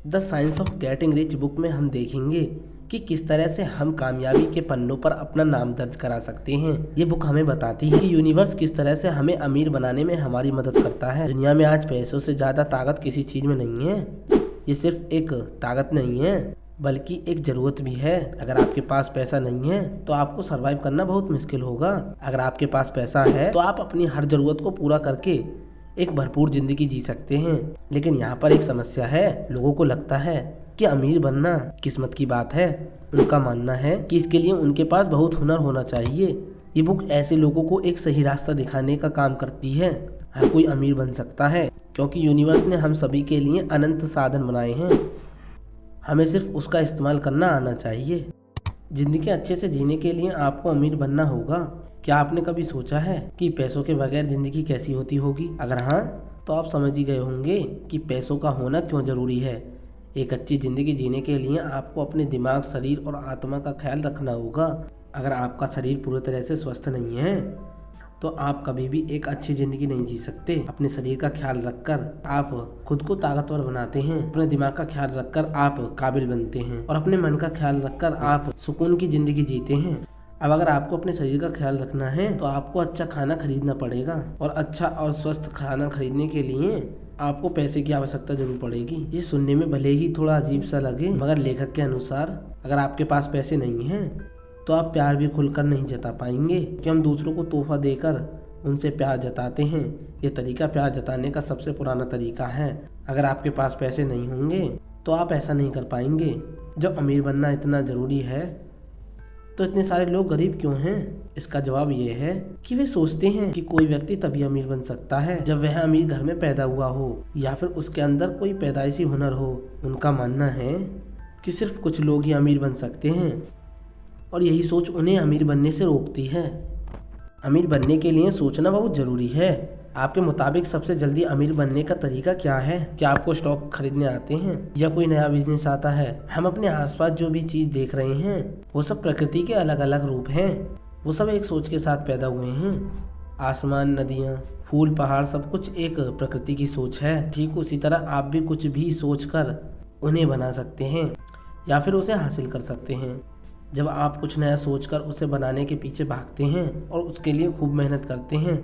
The science of getting rich book में हम देखेंगे कि किस तरह से हम कामयाबी के पन्नों पर अपना नाम दर्ज करा सकते हैं। ये बुक हमें बताती है कि यूनिवर्स किस तरह से हमें अमीर बनाने में हमारी मदद करता है। दुनिया में आज पैसों से ज़्यादा ताकत किसी चीज़ में नहीं है। ये सिर्फ एक ताकत नहीं है बल्कि एक ज़रूरत भी है। अगर आपके पास पैसा नहीं है तो आपको सरवाइव करना बहुत मुश्किल होगा। अगर आपके पास पैसा है तो आप अपनी हर ज़रूरत को पूरा करके एक भरपूर ज़िंदगी जी सकते हैं। लेकिन यहाँ पर एक समस्या है, लोगों को लगता है कि अमीर बनना किस्मत की बात है। उनका मानना है कि इसके लिए उनके पास बहुत हुनर होना चाहिए। ये बुक ऐसे लोगों को एक सही रास्ता दिखाने का काम करती है। हर कोई अमीर बन सकता है क्योंकि यूनिवर्स ने हम सभी के लिए अनंत साधन बनाए हैं। हमें सिर्फ उसका इस्तेमाल करना आना चाहिए। ज़िंदगी अच्छे से जीने के लिए आपको अमीर बनना होगा। क्या आपने कभी सोचा है कि पैसों के बगैर ज़िंदगी कैसी होती होगी? अगर हाँ, तो आप समझ ही गए होंगे कि पैसों का होना क्यों ज़रूरी है। एक अच्छी ज़िंदगी जीने के लिए आपको अपने दिमाग, शरीर और आत्मा का ख्याल रखना होगा। अगर आपका शरीर पूरी तरह से स्वस्थ नहीं है तो आप कभी भी एक अच्छी ज़िंदगी नहीं जी सकते। अपने शरीर का ख्याल रखकर आप खुद को ताकतवर बनाते हैं, अपने दिमाग का ख्याल रखकर आप काबिल बनते हैं और अपने मन का ख्याल रखकर आप सुकून की ज़िंदगी जीते हैं। अब अगर आपको अपने शरीर का ख्याल रखना है तो आपको अच्छा खाना खरीदना पड़ेगा और अच्छा और स्वस्थ खाना खरीदने के लिए आपको पैसे की आवश्यकता जरूर पड़ेगी। ये सुनने में भले ही थोड़ा अजीब सा लगे, मगर लेखक के अनुसार अगर आपके पास पैसे नहीं हैं तो आप प्यार भी खुलकर नहीं जता पाएंगे, क्योंकि हम दूसरों को तोहफा देकर उनसे प्यार जताते हैं। ये तरीका प्यार जताने का सबसे पुराना तरीका है। अगर आपके पास पैसे नहीं होंगे तो आप ऐसा नहीं कर पाएंगे। जब अमीर बनना इतना ज़रूरी है तो इतने सारे लोग गरीब क्यों हैं? इसका जवाब ये है कि वे सोचते हैं कि कोई व्यक्ति तभी अमीर बन सकता है जब वह अमीर घर में पैदा हुआ हो या फिर उसके अंदर कोई पैदाइशी हुनर हो। उनका मानना है कि सिर्फ कुछ लोग ही अमीर बन सकते हैं और यही सोच उन्हें अमीर बनने से रोकती है। अमीर बनने के लिए सोचना बहुत ज़रूरी है। आपके मुताबिक सबसे जल्दी अमीर बनने का तरीका क्या है? क्या आपको स्टॉक खरीदने आते हैं या कोई नया बिजनेस आता है? हम अपने आसपास जो भी चीज़ देख रहे हैं वो सब प्रकृति के अलग अलग रूप हैं। वो सब एक सोच के साथ पैदा हुए हैं। आसमान, नदियाँ, फूल, पहाड़, सब कुछ एक प्रकृति की सोच है। ठीक उसी तरह आप भी कुछ भी सोच कर उन्हें बना सकते हैं या फिर उसे हासिल कर सकते हैं। जब आप कुछ नया सोचकर उसे बनाने के पीछे भागते हैं और उसके लिए खूब मेहनत करते हैं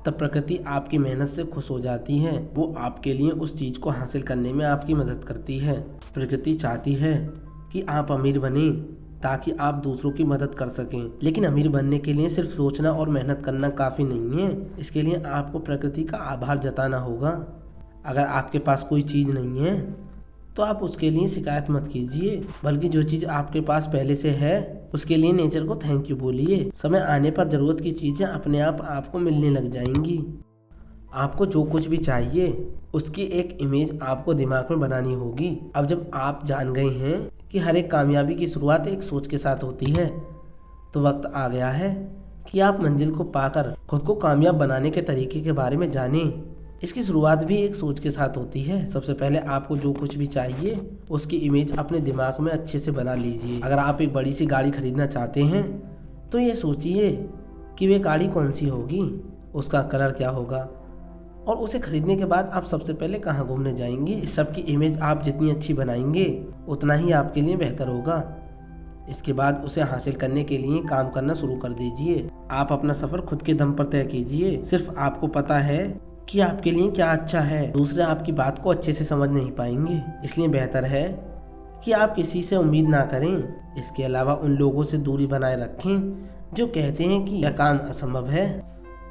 तब प्रकृति आपकी मेहनत से खुश हो जाती है। वो आपके लिए उस चीज़ को हासिल करने में आपकी मदद करती है। प्रकृति चाहती है कि आप अमीर बने ताकि आप दूसरों की मदद कर सकें। लेकिन अमीर बनने के लिए सिर्फ सोचना और मेहनत करना काफ़ी नहीं है। इसके लिए आपको प्रकृति का आभार जताना होगा। अगर आपके पास कोई चीज़ नहीं है तो आप उसके लिए शिकायत मत कीजिए, बल्कि जो चीज़ आपके पास पहले से है उसके लिए नेचर को थैंक यू बोलिए। समय आने पर ज़रूरत की चीज़ें अपने आप आपको मिलने लग जाएंगी। आपको जो कुछ भी चाहिए उसकी एक इमेज आपको दिमाग में बनानी होगी। अब जब आप जान गए हैं कि हर एक कामयाबी की शुरुआत एक सोच के साथ होती है तो वक्त आ गया है कि आप मंजिल को पाकर खुद को कामयाब बनाने के तरीके के बारे में जानें। इसकी शुरुआत भी एक सोच के साथ होती है। सबसे पहले आपको जो कुछ भी चाहिए उसकी इमेज अपने दिमाग में अच्छे से बना लीजिए। अगर आप एक बड़ी सी गाड़ी खरीदना चाहते हैं तो ये सोचिए कि वे गाड़ी कौन सी होगी, उसका कलर क्या होगा और उसे खरीदने के बाद आप सबसे पहले कहाँ घूमने जाएंगे। इस सब की इमेज आप जितनी अच्छी बनाएंगे उतना ही आपके लिए बेहतर होगा। इसके बाद उसे हासिल करने के लिए काम करना शुरू कर दीजिए। आप अपना सफ़र खुद के दम पर तय कीजिए। सिर्फ आपको पता है कि आपके लिए क्या अच्छा है। दूसरे आपकी बात को अच्छे से समझ नहीं पाएंगे, इसलिए बेहतर है कि आप किसी से उम्मीद ना करें। इसके अलावा उन लोगों से दूरी बनाए रखें जो कहते हैं कि यह काम असंभव है।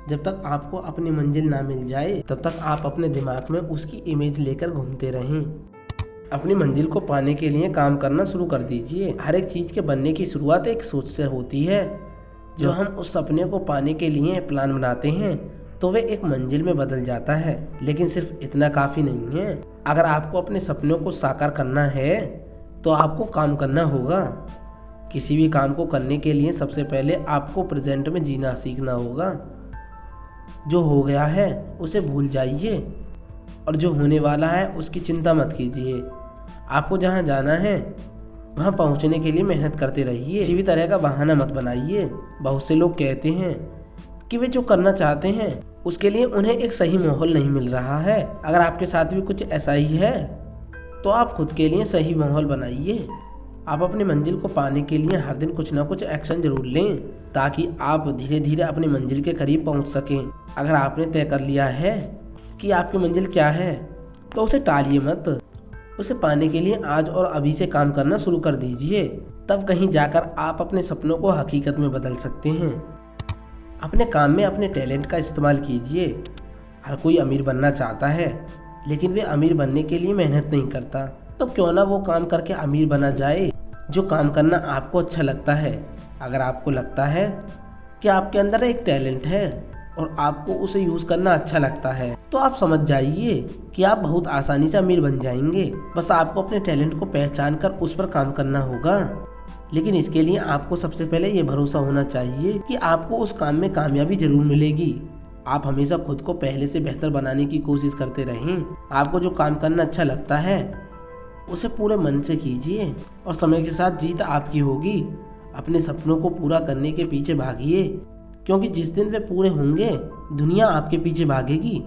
जब तक आपको अपनी मंजिल ना मिल जाए तब तक आप अपने दिमाग में उसकी इमेज लेकर घूमते रहें। अपनी मंजिल को पाने के लिए काम करना शुरू कर दीजिए। हर एक चीज़ के बनने की शुरुआत एक सोच से होती है। जो हम उस सपने को पाने के लिए प्लान बनाते हैं तो वे एक मंजिल में बदल जाता है। लेकिन सिर्फ इतना काफ़ी नहीं है। अगर आपको अपने सपनों को साकार करना है तो आपको काम करना होगा। किसी भी काम को करने के लिए सबसे पहले आपको प्रेजेंट में जीना सीखना होगा। जो हो गया है उसे भूल जाइए और जो होने वाला है उसकी चिंता मत कीजिए। आपको जहाँ जाना है वहाँ पहुँचने के लिए मेहनत करते रहिए। किसी भी तरह का बहाना मत बनाइए। बहुत से लोग कहते हैं कि वे जो करना चाहते हैं उसके लिए उन्हें एक सही माहौल नहीं मिल रहा है। अगर आपके साथ भी कुछ ऐसा ही है तो आप खुद के लिए सही माहौल बनाइए। आप अपनी मंजिल को पाने के लिए हर दिन कुछ ना कुछ एक्शन जरूर लें, ताकि आप धीरे धीरे अपनी मंजिल के करीब पहुंच सकें। अगर आपने तय कर लिया है कि आपकी मंजिल क्या है, तो उसे टालिए मत। उसे पाने के लिए आज और अभी से काम करना शुरू कर दीजिए। तब कहीं जाकर आप अपने सपनों को हकीकत में बदल सकते हैं। अपने काम में अपने टैलेंट का इस्तेमाल कीजिए। हर कोई अमीर बनना चाहता है, लेकिन वे अमीर बनने के लिए मेहनत नहीं करता। तो क्यों ना वो काम करके अमीर बना जाए जो काम करना आपको अच्छा लगता है। अगर आपको लगता है कि आपके अंदर एक टैलेंट है और आपको उसे यूज़ करना अच्छा लगता है, तो आप समझ जाइए कि आप बहुत आसानी से अमीर बन जाएंगे। बस आपको अपने टैलेंट को पहचान कर उस पर काम करना होगा। लेकिन इसके लिए आपको सबसे पहले ये भरोसा होना चाहिए कि आपको उस काम में कामयाबी जरूर मिलेगी। आप हमेशा खुद को पहले से बेहतर बनाने की कोशिश करते रहें। आपको जो काम करना अच्छा लगता है उसे पूरे मन से कीजिए और समय के साथ जीत आपकी होगी। अपने सपनों को पूरा करने के पीछे भागिए, क्योंकि जिस दिन वे पूरे होंगे दुनिया आपके पीछे भागेगी।